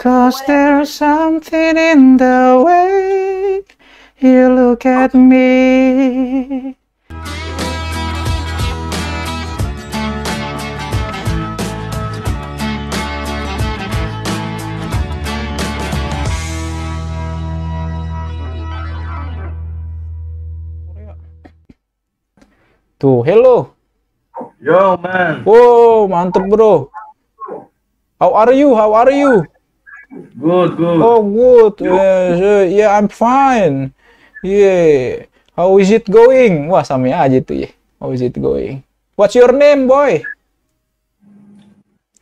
'Cause there's something in the way you look at me. Tuh, hello. Yo, man. Wow, mantep bro. How are you? How are you? Good, good. Oh, good. Yeah, I'm fine. Yeah. How is it going? Wah, sama aja tuh ya. How is it going? What's your name, boy?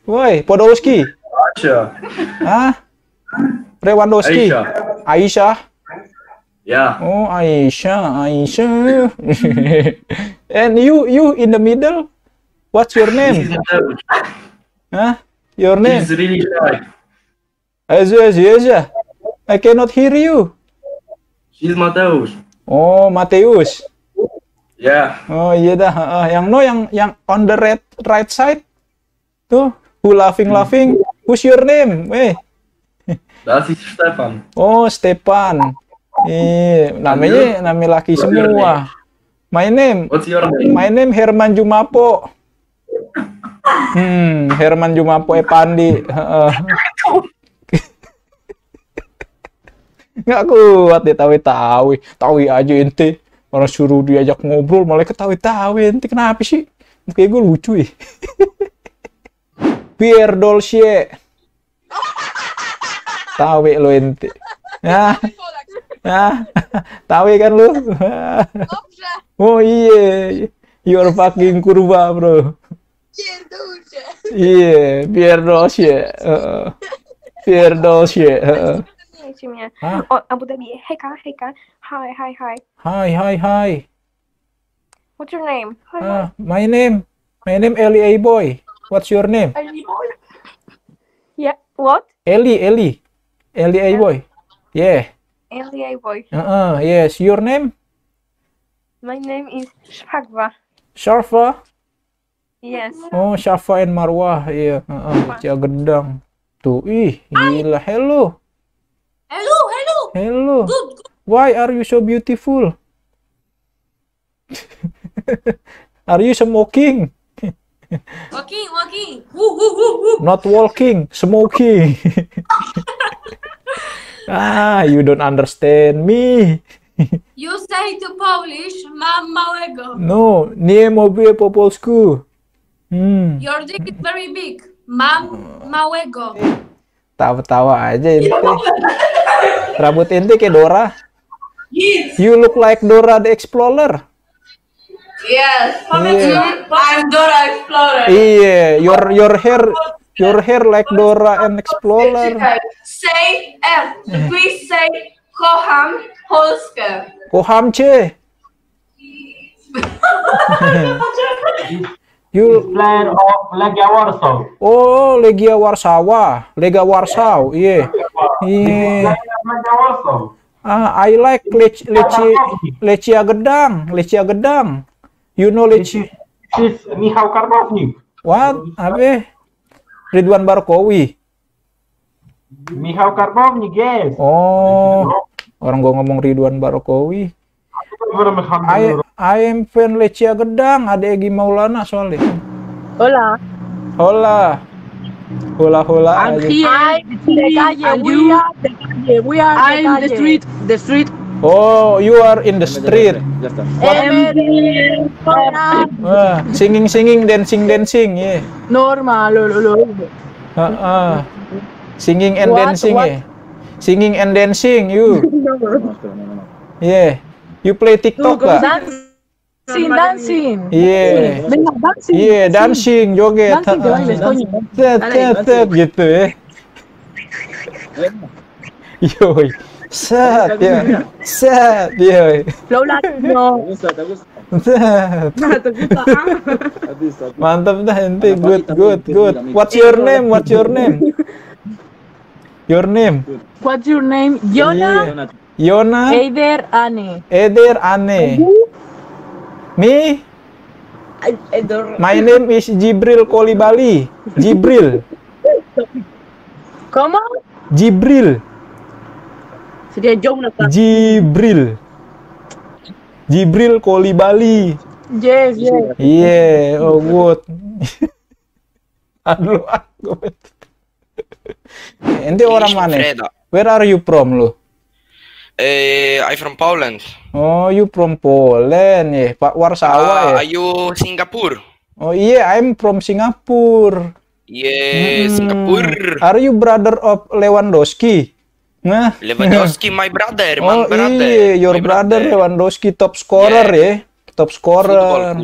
Boy, Podolski. Aisha. Hah? Rewandowski. Aisha. Aisyah. Yeah. Oh, Aisyah, Aisyah. And you in the middle? What's your She's name? Mateus. Huh? Your name? She's really shy. Aja. I cannot hear you. She's Mateus. Oh, Mateus. Yeah. Oh iya dah. Yang no, yang on the right side. Tuh, who laughing. Who's your name? Dat is Stefan. Oh, Stepan. Namanya laki What's your semua. My name Herman Jumapo. Herman Jumapo Epandi. Nggak kuat dia tawi aja ente. Orang suruh diajak ngobrol malah ketawi ente. Kenapa sih? Kayak gue lucu ya. Pierre Dolce. Tawi lo ente. Tawi kan lu? Oh iya. You're fucking kurva, bro. Iya, Pierre Dolce. Pierre Dolce. Oh, Abu Dhabi. Hey Kak. Hi. What's your name? My name Eli boy. What's your name? Yeah. What? Eli boy. Yeah. Eli boy. Yes. Your name? My name is Shagwa. Sharfa. Yes. Oh, Syafa and Marwah. Iya. Cia Gedang. Tuh, gila. Hello. Good. Why are you so beautiful? Are you smoking? Walking. Woo. Not walking, smoking. You don't understand me. You say to Polish, mam małego. No, nie mówię po polsku. Your dick is very big. Mam małego. Tawa aja ente. Rambut ente kayak Dora. Yes. You look like Dora the Explorer. Yes. Yeah. I'm Dora Explorer. Iya, your hair like Dora and Explorer. Say please say kocham Polskę. Kocham cię. You Player of Legia Warsaw. Oh, Legia Warsawa. Lega Warsaw. Iya. Legia Warsaw. I like Lechia Gedang. You know Lechia. This is Michał Karbownik. What? Apa? Ridwan Barkowi. Michał Karbownik, yes. Oh. Orang gua ngomong Ridwan Barkowi. I am fan Lechia Gedang, ada Egi Maulana soalnya. Hola. Hola I'm aja. here. We are the street. Oh, you are in the street. Singing, dancing, yeah. Normal. Singing and dancing, yeah. Singing and dancing, you. Yeah. You play TikTok gak? Dancing. Iya. Dancing. Iya, dancing, joget. Set gitu ya. Yoi. Set yoi. Lola, no. Set. Mantap dah ente, good. What's your name? Your name? What's your name? Yona. Yona. Eder Ane. Me? My name is Jibril Kolibali. Jibril. ¿Cómo? Jibril. Sedia Jonathan. Jibril Kolibali. Yes, yes. Iya, oh good. Aduh, aku. Ente orang mana? Freda. Where are you from, lu? I'm from Poland. Oh, you from Poland ya, Pak Warsawa ya. Are you Singapore? Oh iya, I'm from Singapore. Yeah, Singapore. Are you brother of Lewandowski? Nah. Lewandowski, my brother, Oh iya, your brother Lewandowski top scorer ya, top scorer.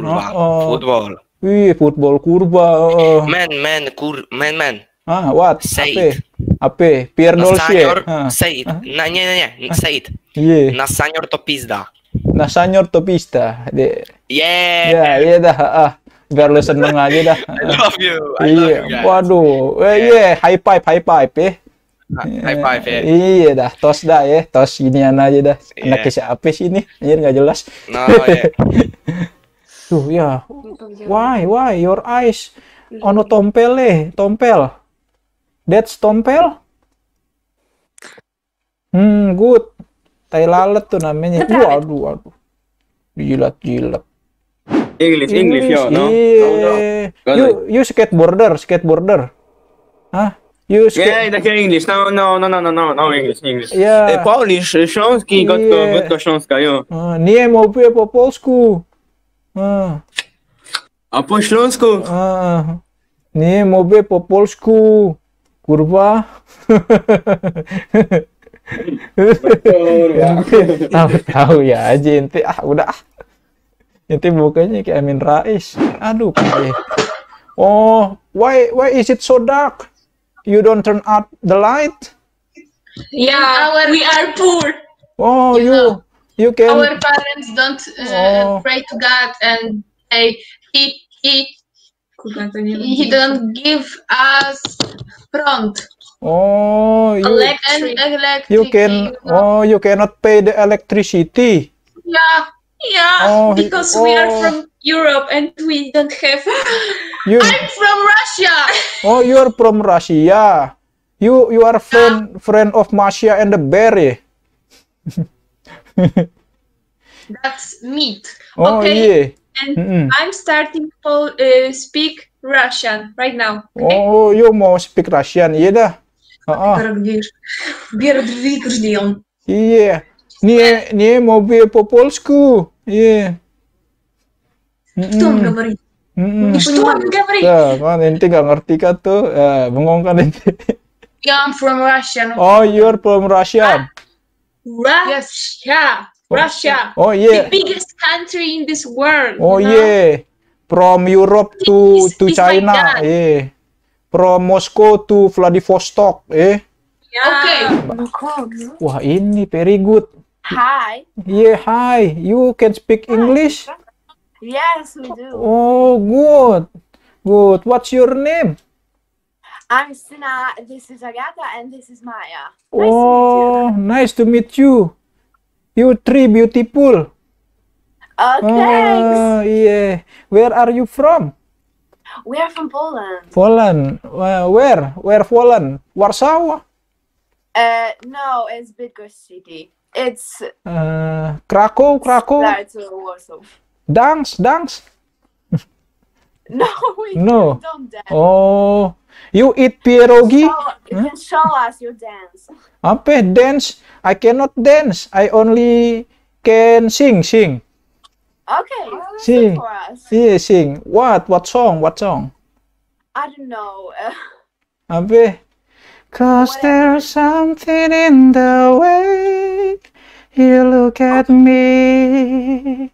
Football. Wih, football kurba. Man. Ah, what? Say it. Apa? Pierre Dolce. Say it. Nie. Say it. Iya. Na senior to pizda. Na senior to pista. Yeah. Ya, iya dah. Biar lu seneng aja dah. I love you. Iya. Waduh. Iya, high five ya. High five ya. Iya dah, tos dah ya. Tos ginian aja dah. Anaknya siapa sih ini? Anjir nggak jelas. No, yeah. Tuh ya. Why your eyes ono tompel. That's tompel? Good. Tai lalat tuh namanya. Waduh. Jilat. English, yo, no? Yeah. You skateboarder. Hah? You Yeah, takie English. No, English. Yeah. Polish, Śląski, Gotko Śląska, jo. Nie mówię po polsku. A po Śląsku? Nie mówię po polsku. Kurwa. Tahu ya aja ente. Udah. Ente mukanya kayak Amin Rais. Aduh, kayak. Oh, why is it so dark? You don't turn out the light? Yeah, we are poor. Oh, you can. Our parents don't pray to God, and he don't give us prompt. Oh, Electric. you can. Oh, you cannot pay the electricity. Yeah, because we are from Europe and we don't have. I'm from Russia. Oh, you are from Russia. You are friend of Masha and the bear, yeah? That's meat. Oh, okay. Yeah. And I'm starting to speak Russian right now. Okay? Oh, you mau speak Russian, iya dah. Iya. Nie mówię po polsku. Iya. Что он говорит? Что он говорит? Kan ente nggak ngerti kan tuh? Bengong kan ente. Yeah, I'm from Russia. Oh, you're from Russia. Russia. Oh yeah. The biggest country in this world. Oh yeah. From Europe to China. Like Yeah. From Moscow to Vladivostok. Yeah. Okay. Wah ini very good. Hi. Yeah, hi. You can speak English? Yes, we do. Oh, good. What's your name? I'm Sina. This is Agatha, and this is Maya. Nice to meet you. You three beautiful. Thanks. Yeah. Where are you from? We are from Poland. Poland. Where? Where Poland? Warsaw? No, it's bigger city. It's Krakow. That's Warsaw. Dance. No, we No. don't dance. Oh, you eat pierogi? You can show us your dance. Apa dance? I cannot dance. I only can sing. Okay, Sing. for us. Yeah, sing. What song? I don't know. Apa? 'Cause there's something in the way you look at me.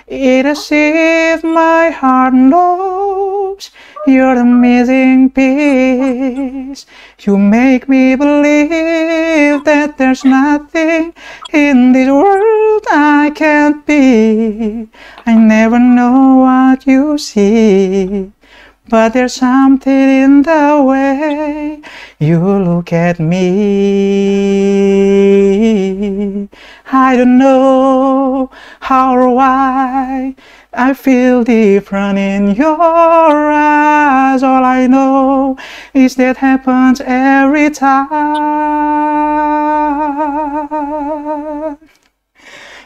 It's as if my heart knows you're the missing piece. You make me believe that there's nothing in this world I can't be. I never know what you see, but there's something in the way you look at me. I don't know how or why I feel different in your eyes. All I know is that happens every time.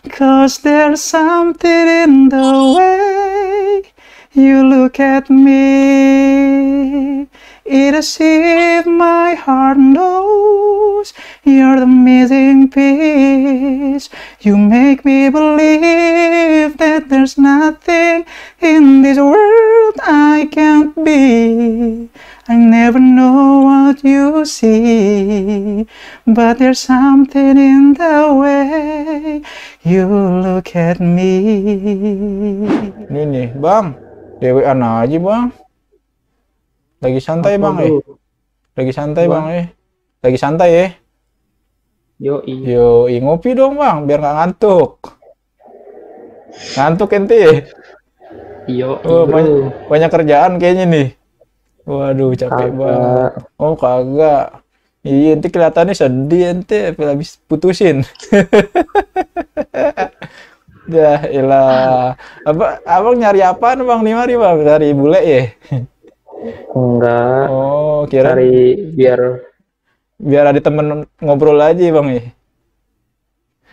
'Cause there's something in the way you look at me. It as if my heart knows you're the missing piece. You make me believe that there's nothing in this world I can't be. I never know what you see, but there's something in the way you look at me. Ini nih, Bang. Dewean aja, Bang. Lagi santai, Bang, Lagi santai, Bang, Lagi santai, Yoi, ngopi dong, Bang, biar nggak ngantuk. Ngantuk ente, banyak kerjaan kayaknya nih. Waduh, capek banget. Oh, kagak. Iya, ente kelihatannya sedih, ente habis putusin. Ya, elah. Abang nyari apaan, Bang, nih mari, Bang? Cari bule ya? Enggak. Oh, kira cari biar ada temen ngobrol aja, Bang, ya?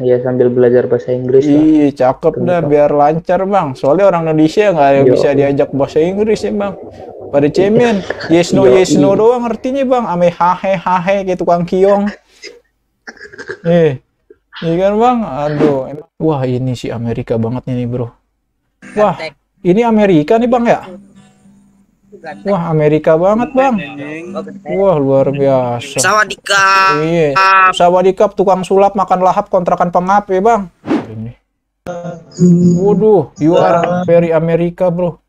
Iya, sambil belajar bahasa Inggris. Iya, cakep dah, biar lancar, Bang. Soalnya orang Indonesia nggak bisa diajak bahasa Inggris ya, Bang. Pada cemen, yes no doang artinya, Bang. Ame hahe kayak tukang kiong. Iya kan, Bang? Aduh. Wah, ini si Amerika banget nih, Bro. Wah, ini Amerika nih, Bang, ya? Wah, Amerika banget, Bang. Wah, luar biasa. Sawadikap. Iya. Sawadikap, tukang sulap makan lahap kontrakan pengap ya, Bang. Ini. Waduh, you are very Amerika, Bro.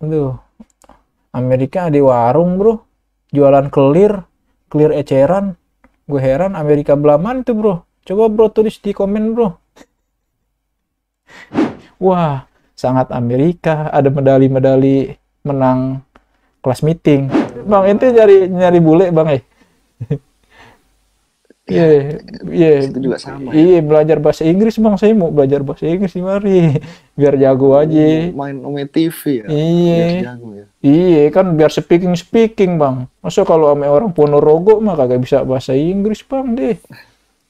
Aduh. Amerika di warung, Bro. Jualan clear eceran. Gue heran Amerika belaman itu, Bro. Coba, Bro, tulis di komen, Bro. Wah, sangat Amerika, ada medali-medali menang kelas meeting. Bang, ente nyari bule, Bang, Iya. Itu juga sama. Iya, belajar bahasa Inggris, Bang. Saya mau belajar bahasa Inggris nih, mari. Biar jago aja. Main TV ya. Iya. Biar jago ya. Iya, kan biar speaking, Bang. Masa kalau sama orang Ponorogo mah kagak bisa bahasa Inggris, Bang, deh.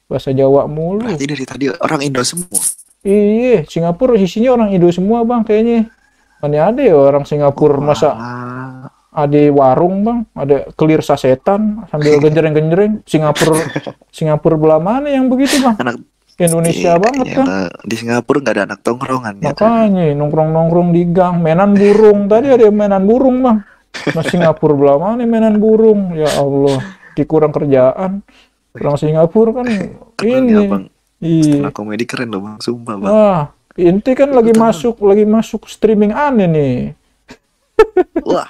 Bahasa Jawa mulu. Berarti dari tadi orang Indo semua. Iya, Singapura isinya orang Indo semua, Bang, kayaknya. Mana ada ya orang Singapura masa ada warung, Bang, ada clear sasetan sambil genjreng-genjreng. Singapura belah mana yang begitu, Bang? Indonesia banget kan. Di Singapura nggak ada anak tongkrongan. Makanya nongkrong-nongkrong di gang, mainan burung. Tadi ada mainan burung, Bang. Nah, Singapura belah mana mainan burung? Ya Allah, dikurang kerjaan. Orang Singapura kan ini. Iya. Komedi keren loh, Bang, sumpah, Bang. Wah, inti kan lagi masuk streaming aneh nih. Wah.